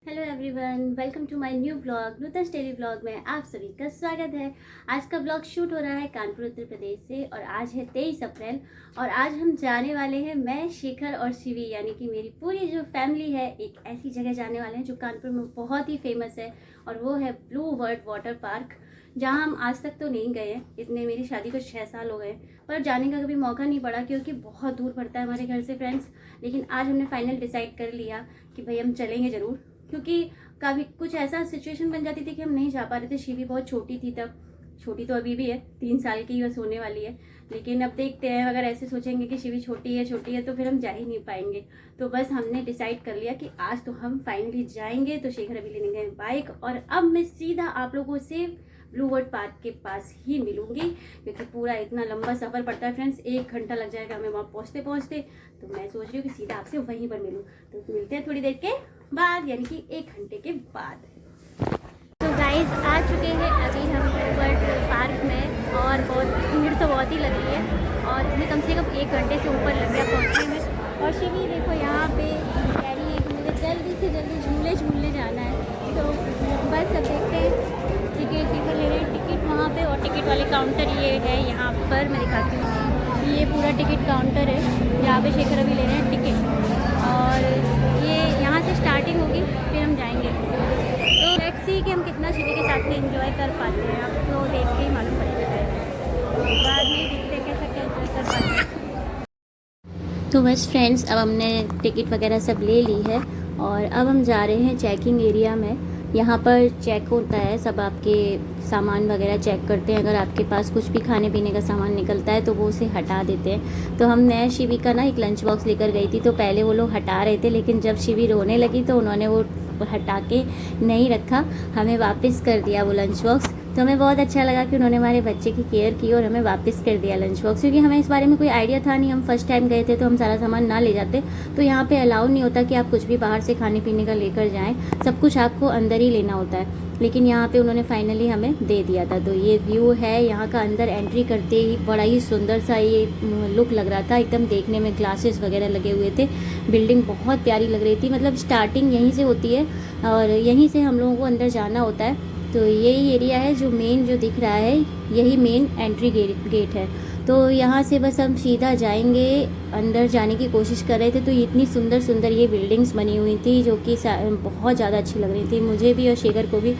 Hello everyone, welcome to my new blog Nutan daily blog में आप सभी का स्वागत है। आज का ब्लॉग शूट हो रहा है कानपुर उत्तर प्रदेश से और आज है 23 अप्रैल और आज हम जाने वाले हैं, मैं, शेखर और शिवी यानी कि मेरी पूरी जो फैमिली है, एक ऐसी जगह जाने वाले हैं जो कानपुर में बहुत ही फेमस है और वो है ब्लू वर्ल्ड वाटर पार्क, जहाँ हम आज तक तो नहीं गए हैं। इतने मेरी शादी को 6 साल हो गए पर जाने का कभी मौका नहीं पड़ा क्योंकि बहुत दूर पड़ता है हमारे घर से फ्रेंड्स। लेकिन आज हमने फाइनल डिसाइड कर लिया कि भाई हम चलेंगे ज़रूर, क्योंकि कभी कुछ ऐसा सिचुएशन बन जाती थी कि हम नहीं जा पा रहे थे। शिवी बहुत छोटी थी तब, छोटी तो अभी भी है, 3 साल की बस होने वाली है। लेकिन अब देखते हैं, अगर ऐसे सोचेंगे कि शिवी छोटी है तो फिर हम जा ही नहीं पाएंगे। तो बस हमने डिसाइड कर लिया कि आज तो हम फाइनली जाएंगे। तो शेखर अभी लेने गए बाइक और अब मैं सीधा आप लोगों से ब्लू वर्ल्ड पार्क के पास ही मिलूंगी, क्योंकि पूरा इतना लंबा सफ़र पड़ता है फ्रेंड्स, 1 घंटा लग जाएगा हमें वहाँ पहुँचते पहुँचते। तो मैं सोच रही हूँ कि सीधा आपसे वहीं पर मिलूँ। तो मिलते हैं थोड़ी देर के बाद, यानी कि 1 घंटे के बाद। तो गाइस आ चुके हैं अभी हम ब्लू वर्ल्ड पार्क में और भीड़ तो बहुत ही लग रही है और हमें कम से कम 1 घंटे से ऊपर लग गया पहुँचने में। और शिवी देखो यहाँ पे कह रही है कि मुझे जल्दी से जल्दी झूलने जाना है। तो बस अब देखते हैं, टिकट ले रहे हैं, टिकट वहाँ पे। और टिकट वाले काउंटर ये है यहाँ पर, मैं दिखाती हूँ, ये पूरा टिकट काउंटर है जहाँ पे शेखर अभी ले रहे हैं टिकट। और ये यहाँ से स्टार्टिंग होगी, फिर हम जाएंगे। तो लेट्स सी कि हम कितना शिवी के साथ में एंजॉय कर पाते हैं। आपको देख के ही मालूम पड़ेगा, बाद में दिखते कैसा क्या एंजॉय कर पाते हैं। तो बस फ्रेंड्स, अब हमने टिकट वगैरह सब ले ली है और अब हम जा रहे हैं चेकिंग एरिया में। यहाँ पर चेक होता है, सब आपके सामान वगैरह चेक करते हैं। अगर आपके पास कुछ भी खाने पीने का सामान निकलता है तो वो उसे हटा देते हैं। तो हम नया शिवी का ना एक लंच बॉक्स लेकर गई थी, तो पहले वो लोग हटा रहे थे, लेकिन जब शिवी रोने लगी तो उन्होंने वो हटा के नहीं रखा, हमें वापस कर दिया वो लंच बॉक्स। तो हमें बहुत अच्छा लगा कि उन्होंने हमारे बच्चे की केयर की और हमें वापस कर दिया लंच बॉक्स, क्योंकि हमें इस बारे में कोई आइडिया था नहीं। हम फर्स्ट टाइम गए थे तो हम सारा सामान ना ले जाते। तो यहाँ पे अलाउ नहीं होता कि आप कुछ भी बाहर से खाने पीने का लेकर जाएं, सब कुछ आपको अंदर ही लेना होता है। लेकिन यहाँ पे उन्होंने फाइनली हमें दे दिया था। तो ये व्यू है यहाँ का, अंदर एंट्री करते ही बड़ा ही सुंदर सा ये लुक लग रहा था एकदम, देखने में ग्लासेस वगैरह लगे हुए थे। बिल्डिंग बहुत प्यारी लग रही थी, मतलब स्टार्टिंग यहीं से होती है और यहीं से हम लोगों को अंदर जाना होता है। तो यही एरिया है जो मेन जो दिख रहा है, यही मेन एंट्री गेट है। तो यहाँ से बस हम सीधा जाएंगे, अंदर जाने की कोशिश कर रहे थे। तो इतनी सुंदर सुंदर ये बिल्डिंग्स बनी हुई थी जो कि बहुत ज़्यादा अच्छी लग रही थी मुझे भी और शेखर को भी।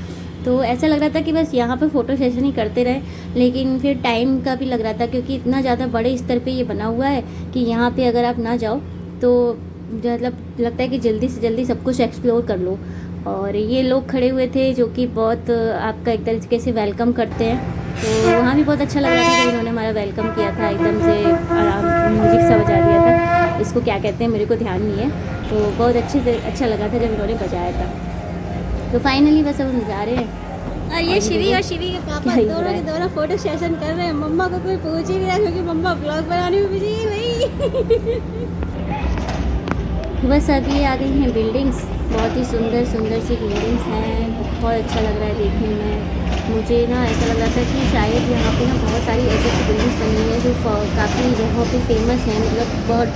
तो ऐसा लग रहा था कि बस यहाँ पर फ़ोटो सेशन ही करते रहे, लेकिन फिर टाइम का भी लग रहा था क्योंकि इतना ज़्यादा बड़े स्तर पे ये बना हुआ है कि यहाँ पे अगर आप ना जाओ तो मतलब लगता है कि जल्दी से जल्दी सब कुछ एक्सप्लोर कर लो। और ये लोग खड़े हुए थे जो कि बहुत आपका एक तरीके से वेलकम करते हैं। तो वहाँ भी बहुत अच्छा लग रहा था जब इन्होंने हमारा वेलकम किया था, एकदम से आराम म्यूजिक सा बजा दिया था। इसको क्या कहते हैं मेरे को ध्यान नहीं है। तो बहुत अच्छे से अच्छा लगा था जब इन्होंने बजाया था। तो फाइनली बस अब हम जा रहे हैं। और ये शिवी और शिवी के पापा दोनों के दोनों फोटो सेशन कर रहे हैं। मम्मा को कोई पूछ ही नहीं रहा क्योंकि मम्मा ब्लॉग बनाने में बिजी नहीं। बस अभी आ गई हैं बिल्डिंग्स, बहुत ही सुंदर सुंदर सी बिल्डिंग्स हैं, बहुत अच्छा लग रहा है देखने में। मुझे ना ऐसा लग रहा था कि शायद यहाँ पे ना बहुत सारी ऐसी बिल्डिंग्स बनी हुई हैं जो काफ़ी जगहों पे फेमस हैं, मतलब बहुत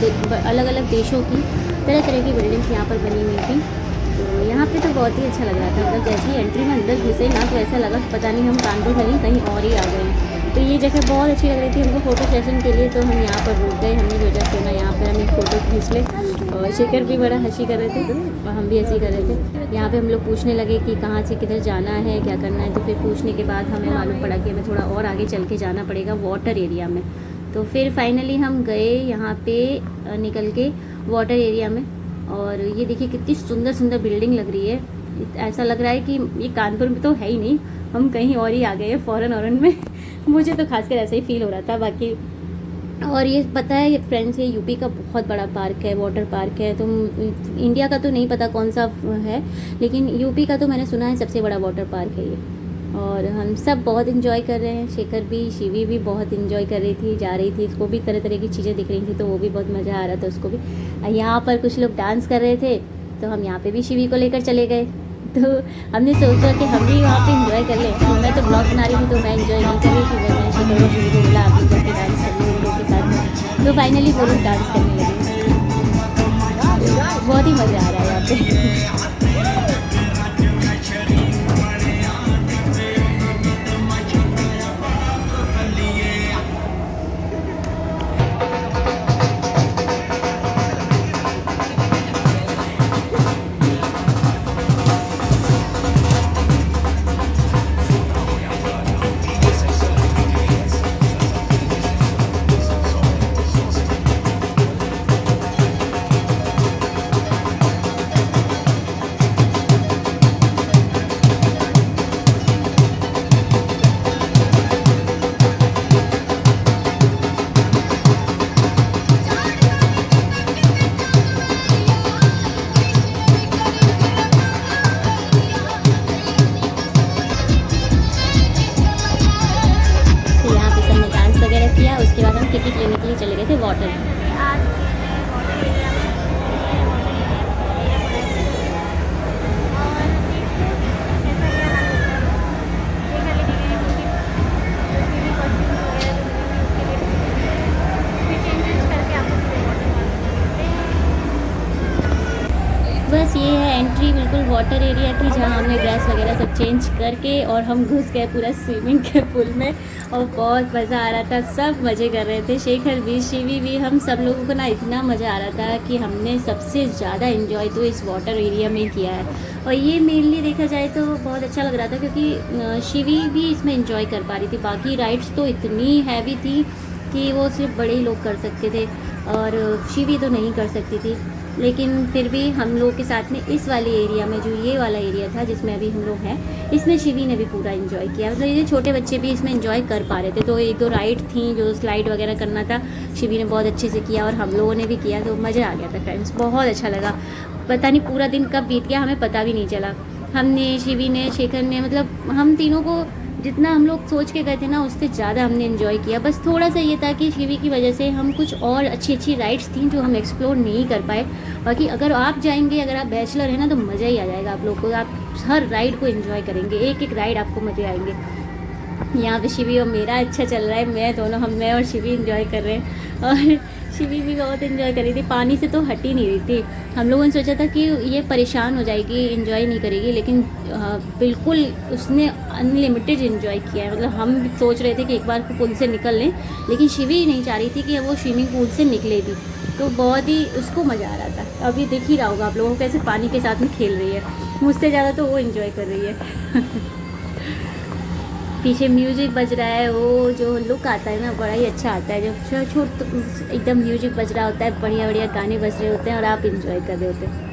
अलग अलग देशों की तरह तरह की बिल्डिंग्स यहाँ पर बनी हुई थी। तो यहाँ पे तो बहुत ही अच्छा लग रहा था, मतलब जैसे ही एंट्री में अंदर घुसे ना तो ऐसा लगा पता नहीं हम कानपुर में नहीं कहीं और ही आ गए हैं। तो ये जगह बहुत अच्छी लग रही थी हमको फ़ोटो सेशन के लिए। तो हम यहाँ पर रुक गए, हमने सोचा क्यों ना यहाँ पर हम एक फ़ोटो खींच लें। और शेखर भी बड़ा हंसी कर रहे थे और हम भी हंसी कर रहे थे। यहाँ पे हम लोग पूछने लगे कि कहाँ से किधर जाना है, क्या करना है। तो फिर पूछने के बाद हमें मालूम पड़ा कि हमें थोड़ा और आगे चल के जाना पड़ेगा वाटर एरिया में। तो फिर फाइनली हम गए यहाँ पे निकल के वाटर एरिया में। और ये देखिए कितनी सुंदर सुंदर बिल्डिंग लग रही है, ऐसा लग रहा है कि ये कानपुर में तो है ही नहीं, हम कहीं और ही आ गए हैं फॉरेन में। मुझे तो खासकर ऐसा ही फील हो रहा था बाकी। और ये पता है फ्रेंड्स, ये यूपी का बहुत बड़ा पार्क है, वाटर पार्क है। तो इंडिया का तो नहीं पता कौन सा है, लेकिन यूपी का तो मैंने सुना है सबसे बड़ा वाटर पार्क है ये। और हम सब बहुत इन्जॉय कर रहे हैं, शेखर भी, शिवी भी बहुत इन्जॉय कर रही थी, जा रही थी, उसको भी तरह तरह की चीज़ें दिख रही थी तो वो भी बहुत मज़ा आ रहा था उसको भी। यहाँ पर कुछ लोग डांस कर रहे थे तो हम यहाँ पे भी शिवी को लेकर चले गए। तो हमने सोचा कि हम भी वहाँ पे इंजॉय कर लें। तो मैं तो ब्लॉग बना रही थी तो मैं इंजॉय नहीं कर रही थी, मैंने शेखर और शिवी को बोला आप भी जाके डांस कर लो उन लोग के साथ। तो फाइनली वो लोग डांस करने लगे, बहुत ही मज़ा आ रहा है यहाँ पे। वाटर एरिया थी जहाँ हमने ड्रेस वगैरह सब चेंज करके और हम घुस गए पूरा स्विमिंग के पूल में और बहुत मज़ा आ रहा था। सब मज़े कर रहे थे, शेखर भी, शिवी भी, हम सब लोगों को ना इतना मज़ा आ रहा था कि हमने सबसे ज़्यादा इन्जॉय तो इस वाटर एरिया में किया है। और ये मेनली देखा जाए तो बहुत अच्छा लग रहा था क्योंकि शिवी भी इसमें इन्जॉय कर पा रही थी। बाकी राइड्स तो इतनी हैवी थी कि वो सिर्फ बड़े ही लोग कर सकते थे और शिवी तो नहीं कर सकती थी। लेकिन फिर भी हम लोग के साथ में इस वाले एरिया में, जो ये वाला एरिया था जिसमें अभी हम लोग हैं, इसमें शिवी ने भी पूरा एंजॉय किया। मतलब ये छोटे बच्चे भी इसमें एंजॉय कर पा रहे थे। तो एक दो राइड थी जो स्लाइड वगैरह करना था, शिवी ने बहुत अच्छे से किया और हम लोगों ने भी किया, तो मज़ा आ गया था फ्रेंड्स, बहुत अच्छा लगा। पता नहीं पूरा दिन कब बीत गया, हमें पता भी नहीं चला। हमने, शिवी ने, शेखर ने, मतलब हम तीनों को जितना हम लोग सोच के गए थे ना उससे ज़्यादा हमने एंजॉय किया। बस थोड़ा सा ये था कि शिवी की वजह से हम कुछ और अच्छी अच्छी राइड्स थी जो हम एक्सप्लोर नहीं कर पाए। बाकी अगर आप जाएंगे, अगर आप बैचलर हैं ना, तो मज़ा ही आ जाएगा आप लोग को। आप हर राइड को एंजॉय करेंगे, एक एक राइड आपको मज़े आएंगे। यहाँ पे शिवी और मेरा अच्छा चल रहा है, मैं और शिवी एंजॉय कर रहे हैं और शिवी भी बहुत एंजॉय कर रही थी, पानी से तो हट ही नहीं रही थी। हम लोगों ने सोचा था कि ये परेशान हो जाएगी, एंजॉय नहीं करेगी, लेकिन बिल्कुल उसने अनलिमिटेड एंजॉय किया है। मतलब हम सोच रहे थे कि एक बार पुल से निकल लें, लेकिन शिवी नहीं चाह रही थी कि वो स्विमिंग पूल से निकले भी, तो बहुत ही उसको मज़ा आ रहा था। अभी देख ही रहा होगा आप लोगों को कैसे पानी के साथ में खेल रही है, मुझसे ज़्यादा तो वो एंजॉय कर रही है। पीछे म्यूजिक बज रहा है, वो जो लुक आता है ना बड़ा ही अच्छा आता है, जब छोट एकदम म्यूजिक बज रहा होता है, बढ़िया बढ़िया गाने बज रहे होते हैं और आप इंजॉय कर रहे होते हैं।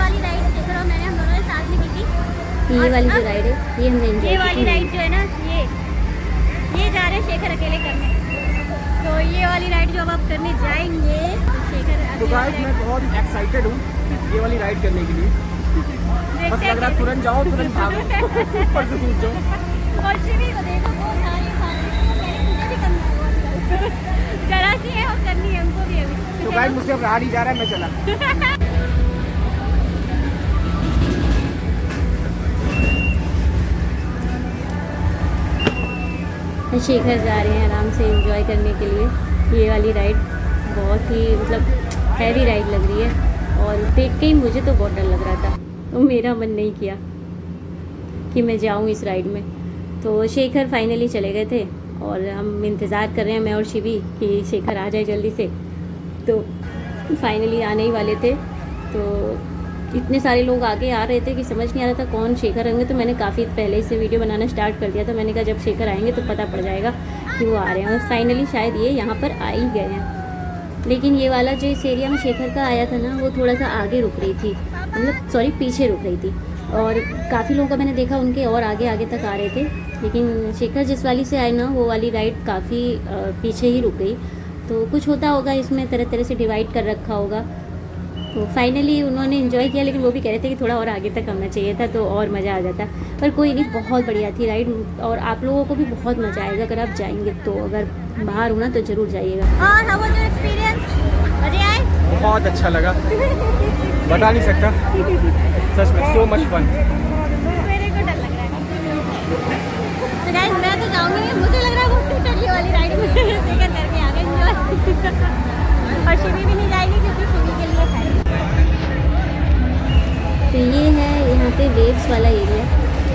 वाली राइड शेखर और मैंने, हम दोनों ने साथ में की थी। ये वाली जो राइड है ये हमने एंजॉय की। ये वाली राइड जो है ना, ये जा रहे हैं शेखर अकेले करने। तो ये वाली राइड जो अब आप करने जाएंगे शेखर, तो गाइस मैं बहुत एक्साइटेड हूँ ये वाली राइड करने के लिए। बस लग रहा तुरंत जाओ, तुरंत भागो, ऊपर से कूद जाओ। और शिवी को देखो, वो सारे मुझे भी करना है, जरा सी है और करनी है हमको भी अभी। तो गाइस मुझसे अब रहा नहीं जा रहा है, मैं चला। शेखर जा रहे हैं आराम से एंजॉय करने के लिए। ये वाली राइड बहुत ही मतलब हैवी राइड लग रही है और देख के ही मुझे तो बहुत डर लग रहा था, तो मेरा मन नहीं किया कि मैं जाऊं इस राइड में। तो शेखर फाइनली चले गए थे और हम इंतज़ार कर रहे हैं, मैं और शिवी, कि शेखर आ जाए जल्दी से। तो फाइनली आने ही वाले थे, तो इतने सारे लोग आगे आ रहे थे कि समझ नहीं आ रहा था कौन शेखर होंगे। तो मैंने काफ़ी पहले से वीडियो बनाना स्टार्ट कर दिया था। मैंने कहा जब शेखर आएंगे तो पता पड़ जाएगा कि वो आ रहे हैं, और फाइनली शायद ये यहाँ पर आ ही गए हैं। लेकिन ये वाला जो इस एरिया में शेखर का आया था ना, वो थोड़ा सा आगे रुक रही थी, मतलब सॉरी पीछे रुक रही थी, और काफ़ी लोगों का मैंने देखा उनके और आगे आगे तक आ रहे थे। लेकिन शेखर जिस वाली से आए ना, वो वाली राइड काफ़ी पीछे ही रुक गई। तो कुछ होता होगा इसमें, तरह तरह से डिवाइड कर रखा होगा। तो फाइनली उन्होंने एंजॉय किया, लेकिन वो भी कह रहे थे कि थोड़ा और आगे तक आना चाहिए था तो और मज़ा आ जाता। पर कोई नहीं, बहुत बढ़िया थी राइड और आप लोगों को भी बहुत मज़ा आएगा अगर आप जाएंगे तो। अगर बाहर हो ना तो ज़रूर जाइएगा। और हाउ वाज योर एक्सपीरियंस? मज़े आए? बहुत अच्छा लगा, बता नहीं सकता, सच में सो मच फन। मेरे को डर लग रहा है। तो गाइस मैं तो जाऊँगी, मुझे लग रहा है वो टूटल ये वाली राइड में शेखर करके आ गए और शिवी भी नहीं जाएगी क्योंकि शिवी के लिए है। तो ये है यहाँ पे वेव्स वाला एरिया,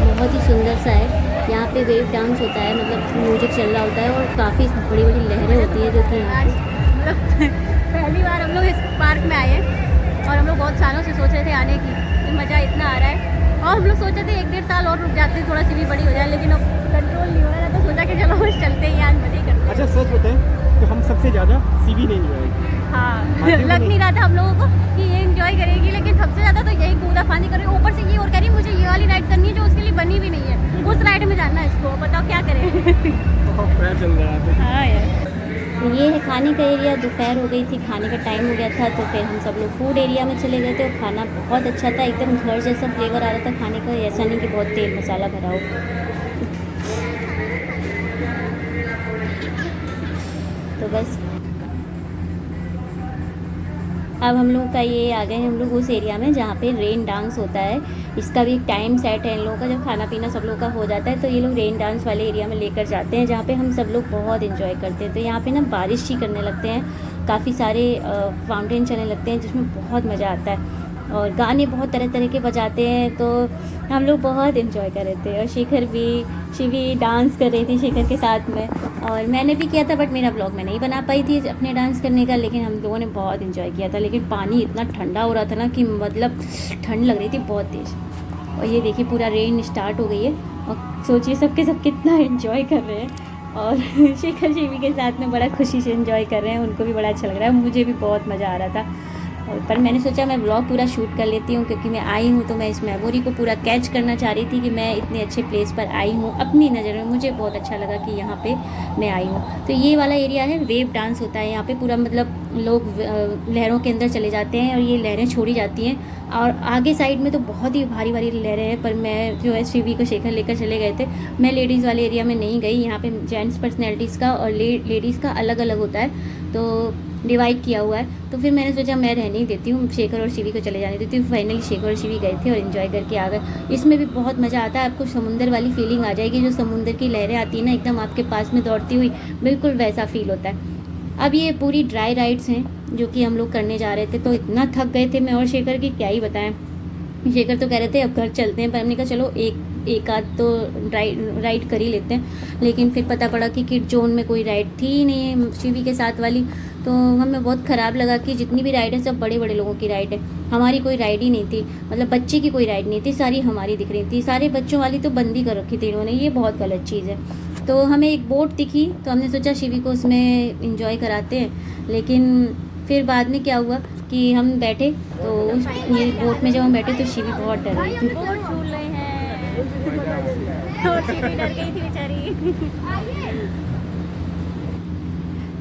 बहुत ही सुंदर सा है। यहाँ पे वेव डांस होता है, मतलब म्यूजिक चल रहा होता है और काफ़ी बड़ी बड़ी लहरें होती है, जो कि मतलब पहली बार हम लोग इस पार्क में आए हैं और हम लोग बहुत सालों से सोच रहे थे आने की, तो मज़ा इतना आ रहा है। और हम लोग सोचे थे 1-1.5 साल और रुक जाते, थोड़ा सी भी बड़ी हो जाए, लेकिन अब कंट्रोल नहीं हो रहा, तो सोचा कि चलो बस चलते ही आज मज़े करते। अच्छा सच बताएं तो हम सबसे ज़्यादा सीवी नहीं आएगी। हाँ लग नहीं रहा था हम लोगों को कि ये एंजॉय करेगी, लेकिन सबसे ज़्यादा तो यही कूदा फांदी कर रही है। ऊपर से ये और कह रही मुझे ये वाली राइड करनी है जो उसके लिए बनी भी नहीं है, उस राइड में जाना है इसको, बताओ क्या करें। चल रहा है। हाँ यार, ये है खाने का एरिया। दोपहर हो गई थी, खाने का टाइम हो गया था, तो फिर हम सब लोग फूड एरिया में चले गए थे और खाना बहुत अच्छा था, एकदम घर जैसा फ्लेवर आ रहा था खाने का, ऐसा नहीं कि बहुत तेल मसाला भरा हो। तो बस अब हम लोगों का ये आ गए हैं हम लोग उस एरिया में जहाँ पे रेन डांस होता है। इसका भी एक टाइम सेट है इन लोगों का, जब खाना पीना सब लोग का हो जाता है तो ये लोग रेन डांस वाले एरिया में लेकर जाते हैं, जहाँ पे हम सब लोग बहुत इन्जॉय करते हैं। तो यहाँ पे ना बारिश ही करने लगते हैं, काफ़ी सारे फाउंटेन चलने लगते हैं जिसमें बहुत मज़ा आता है, और गाने बहुत तरह तरह के बजाते हैं। तो हम लोग बहुत इन्जॉय कर रहे थे, और शिखर भी, शिवी डांस कर रही थी शिखर के साथ में, और मैंने भी किया था, बट मेरा ब्लॉग मैं नहीं बना पाई थी अपने डांस करने का, लेकिन हम लोगों ने बहुत इन्जॉय किया था। लेकिन पानी इतना ठंडा हो रहा था ना कि मतलब ठंड लग रही थी बहुत तेज़। और ये देखिए पूरा रेन स्टार्ट हो गई है, और सोचिए सबके सब कितना इन्जॉय कर रहे हैं, और शिखर शिवी के साथ में बड़ा खुशी से इन्जॉय कर रहे हैं, उनको भी बड़ा अच्छा लग रहा है, मुझे भी बहुत मज़ा आ रहा था। पर मैंने सोचा मैं ब्लॉग पूरा शूट कर लेती हूँ, क्योंकि मैं आई हूँ तो मैं इस मेमोरी को पूरा कैच करना चाह रही थी कि मैं इतने अच्छे प्लेस पर आई हूँ अपनी नज़र में। मुझे बहुत अच्छा लगा कि यहाँ पे मैं आई हूँ। तो ये वाला एरिया है, वेव डांस होता है यहाँ पे पूरा, मतलब लोग लहरों के अंदर चले जाते हैं और ये लहरें छोड़ी जाती हैं, और आगे साइड में तो बहुत ही भारी भारी लहरें हैं। पर मैं जो है शिवी को शेखर लेकर चले गए थे, मैं लेडीज़ वाले एरिया में नहीं गई। यहाँ पे जेंट्स पर्सनैलिटीज़ का और लेडीज़ का अलग अलग होता है, तो डिवाइड किया हुआ है। तो फिर मैंने सोचा मैं रहने ही देती हूँ, शेखर और शिवी को चले जाने देती हूँ। फाइनली शेखर और शिवी गए थे और इन्जॉय करके आ गए। इसमें भी बहुत मज़ा आता है, आपको समुंदर वाली फीलिंग आ जाएगी, जो समुंदर की लहरें आती है ना एकदम आपके पास में दौड़ती हुई, बिल्कुल वैसा फील होता है। अब ये पूरी ड्राई राइड्स हैं जो कि हम लोग करने जा रहे थे, तो इतना थक गए थे मैं और शेखर की क्या ही बताएं। शेखर तो कह रहे थे अब घर चलते हैं, पर हमने कहा चलो एक आध तो राइड कर ही लेते हैं। लेकिन फिर पता पड़ा कि किड जोन में कोई राइड थी ही नहीं है शिवी के साथ वाली, तो हमें बहुत ख़राब लगा कि जितनी भी राइड है सब बड़े बड़े लोगों की राइड है, हमारी कोई राइड ही नहीं थी, मतलब बच्चे की कोई राइड नहीं थी, सारी हमारी दिख रही थी। सारे बच्चों वाली तो बंदी कर रखी थी इन्होंने, ये बहुत गलत चीज़ है। तो हमें एक बोट दिखी तो हमने सोचा शिवी को उसमें इंजॉय कराते हैं, लेकिन फिर बाद में क्या हुआ कि हम बैठे तो ये बोट में जब हम बैठे तो शिवी बहुत डर रही थी। बोट झूल रहे हैं और शिवी डर गई थी बेचारी।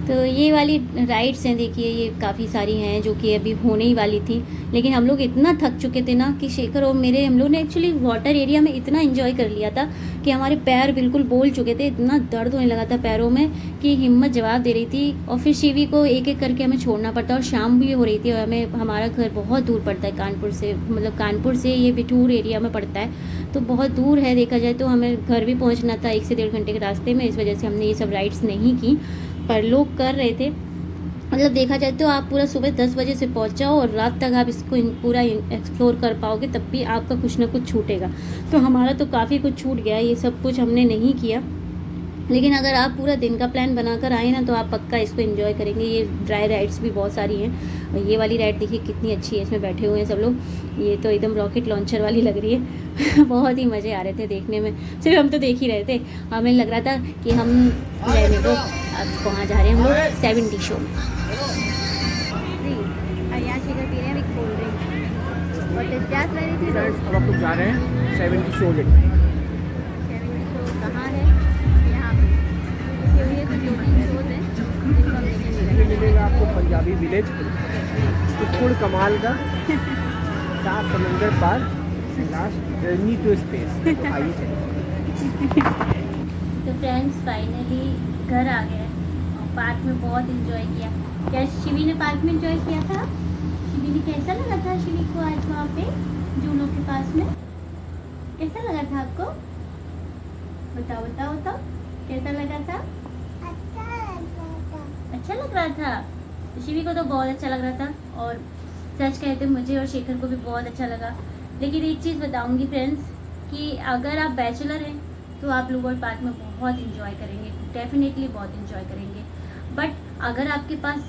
तो ये वाली राइड्स हैं, देखिए ये काफ़ी सारी हैं जो कि अभी होने ही वाली थी, लेकिन हम लोग इतना थक चुके थे ना कि शेखर और मेरे, हम लोग ने एक्चुअली वाटर एरिया में इतना एंजॉय कर लिया था कि हमारे पैर बिल्कुल बोल चुके थे, इतना दर्द होने लगा था पैरों में कि हिम्मत जवाब दे रही थी। और फिर शिवी को एक एक करके हमें छोड़ना पड़ता, और शाम भी हो रही थी, और हमें, हमारा घर बहुत दूर पड़ता है कानपुर से, मतलब कानपुर से ये बिठूर एरिया में पड़ता है, तो बहुत दूर है देखा जाए तो। हमें घर भी पहुँचना था 1 से 1.5 घंटे के रास्ते में, इस वजह से हमने ये सब राइड्स नहीं की। पर लोग कर रहे थे, मतलब देखा जाए तो आप पूरा सुबह 10 बजे से पहुंच जाओ और रात तक आप इसको पूरा एक्सप्लोर कर पाओगे, तब भी आपका कुछ ना कुछ छूटेगा। तो हमारा तो काफ़ी कुछ छूट गया, ये सब कुछ हमने नहीं किया। लेकिन अगर आप पूरा दिन का प्लान बनाकर आए ना तो आप पक्का इसको एंजॉय करेंगे। ये ड्राई राइड्स भी बहुत सारी हैं, और ये वाली राइड देखिए कितनी अच्छी है, इसमें बैठे हुए हैं सब लोग, ये तो एकदम रॉकेट लॉन्चर वाली लग रही है। बहुत ही मज़े आ रहे थे देखने में, सिर्फ हम तो देख ही रहे थे, हमें लग रहा था कि हम रहने को अब कहाँ जा रहे हैं हम लोग 70 शो में। यहाँ शिखर पी रहे हैं कोल्ड ड्रिंक और दिलचस्प लग रही थी। अब आप लोग जा रहे हैं 70 शो लेट। 70 शो कहाँ है? यहाँ पे ये कुछ 2-3 शोज हैं जिनको हम देखेंगे। मिलेगा आपको पंजाबी विलेज, कुकुड़ कमाल का, 7 समंदर पार, लास्ट जर्नी टू स्पेस। तो आइए चलिए। तो फ्रेंड्स फाइनली घर आ गए और पार्क में बहुत इंजॉय किया। क्या शिवी ने पार्क में इंजॉय किया था? शिवी ने कैसा लगा था शिवी को आज वहाँ पे झूलों के पास में? कैसा लगा था आपको? बताओ बताओ बताओ, कैसा लगा था? अच्छा लग रहा था। शिवी को तो बहुत अच्छा लग रहा था, और सच कहते मुझे और शेखर को भी बहुत अच्छा लगा। लेकिन एक चीज़ बताऊंगी फ्रेंड्स कि अगर आप बैचलर हैं तो आप लोग और पार्क में बहुत इंजॉय करेंगे, डेफिनेटली बहुत इंजॉय करेंगे। बट अगर आपके पास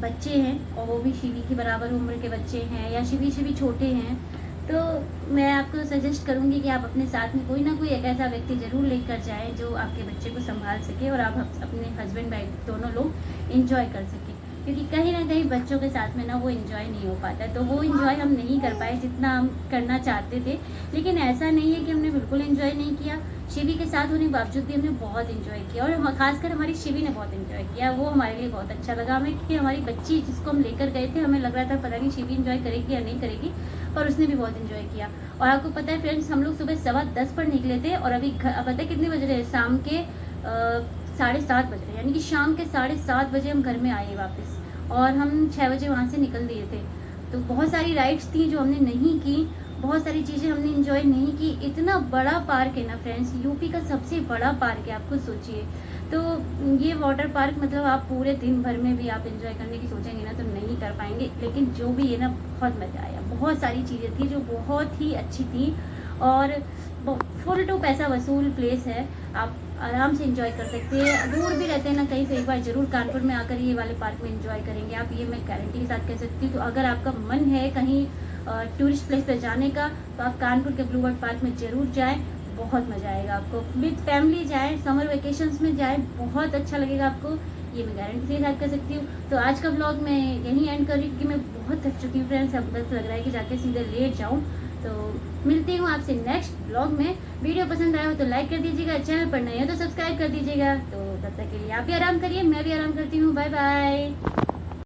बच्चे हैं और वो भी शिवी की बराबर उम्र के बच्चे हैं या शिवी छोटे हैं, तो मैं आपको सजेस्ट करूंगी कि आप अपने साथ में कोई ना कोई एक ऐसा व्यक्ति ज़रूर लेकर जाएं जो आपके बच्चे को संभाल सके और आप अपने हस्बैंड वाइफ दोनों लोग इंजॉय कर सकें। क्योंकि कहीं ना कहीं बच्चों के साथ में ना वो इन्जॉय नहीं हो पाता है, तो वो इन्जॉय हम नहीं कर पाए जितना हम करना चाहते थे। लेकिन ऐसा नहीं है कि हमने बिल्कुल इन्जॉय नहीं किया, शिवी के साथ होने के बावजूद भी हमने बहुत इन्जॉय किया, और खासकर हमारी शिवी ने बहुत इन्जॉय किया। वो हमारे लिए बहुत अच्छा लगा हमें, क्योंकि हमारी बच्ची जिसको हम लेकर गए थे हमें लग रहा था पता नहीं शिवी इन्जॉय करेगी या नहीं करेगी, पर उसने भी बहुत इन्जॉय किया। और आपको पता है फ्रेंड्स, हम लोग सुबह 10:15 पर निकले थे और अभी पता है कितने बज रहे हैं? शाम के 7:30 बज रहे हैं, यानी कि शाम के 7:30 बजे हम घर में आए वापस। और हम 6 बजे वहाँ से निकल दिए थे। तो बहुत सारी राइड्स थी जो हमने नहीं की, बहुत सारी चीज़ें हमने इंजॉय नहीं की। इतना बड़ा पार्क है ना फ्रेंड्स, यूपी का सबसे बड़ा पार्क है, आप खुद सोचिए। तो ये वाटर पार्क मतलब आप पूरे दिन भर में भी आप इंजॉय करने की सोचेंगे ना तो नहीं कर पाएंगे, लेकिन जो भी है ना बहुत मज़ा आया। बहुत सारी चीज़ें थी जो बहुत ही अच्छी थी और फुल टू पैसा वसूल प्लेस है, आप आराम से इंजॉय कर सकते हैं। दूर भी रहते हैं ना कहीं से, एक बार ज़रूर कानपुर में आकर ये वाले पार्क में इंजॉय करेंगे आप, ये मैं गारंटी के साथ कह सकती हूँ। तो अगर आपका मन है कहीं टूरिस्ट प्लेस पर जाने का तो आप कानपुर के ब्लू वर्ल्ड पार्क में ज़रूर जाएँ, बहुत मज़ा आएगा आपको। विद फैमिली जाएँ, समर वेकेशंस में जाएँ, बहुत अच्छा लगेगा आपको, ये मैं गारंटी के साथ कर सकती हूँ। तो आज का ब्लॉग मैं यहीं एंड कर रही हूँ क्योंकि मैं बहुत थक चुकी हूँ फ्रेंड्स, अब बस लग रहा है कि जाके सीधे लेट जाऊँ। तो मिलती हूँ आपसे नेक्स्ट ब्लॉग में। वीडियो पसंद आया हो तो लाइक कर दीजिएगा, चैनल पर नए हो तो सब्सक्राइब कर दीजिएगा। तो तब तक के लिए आप भी आराम करिए, मैं भी आराम करती हूँ। Bye bye.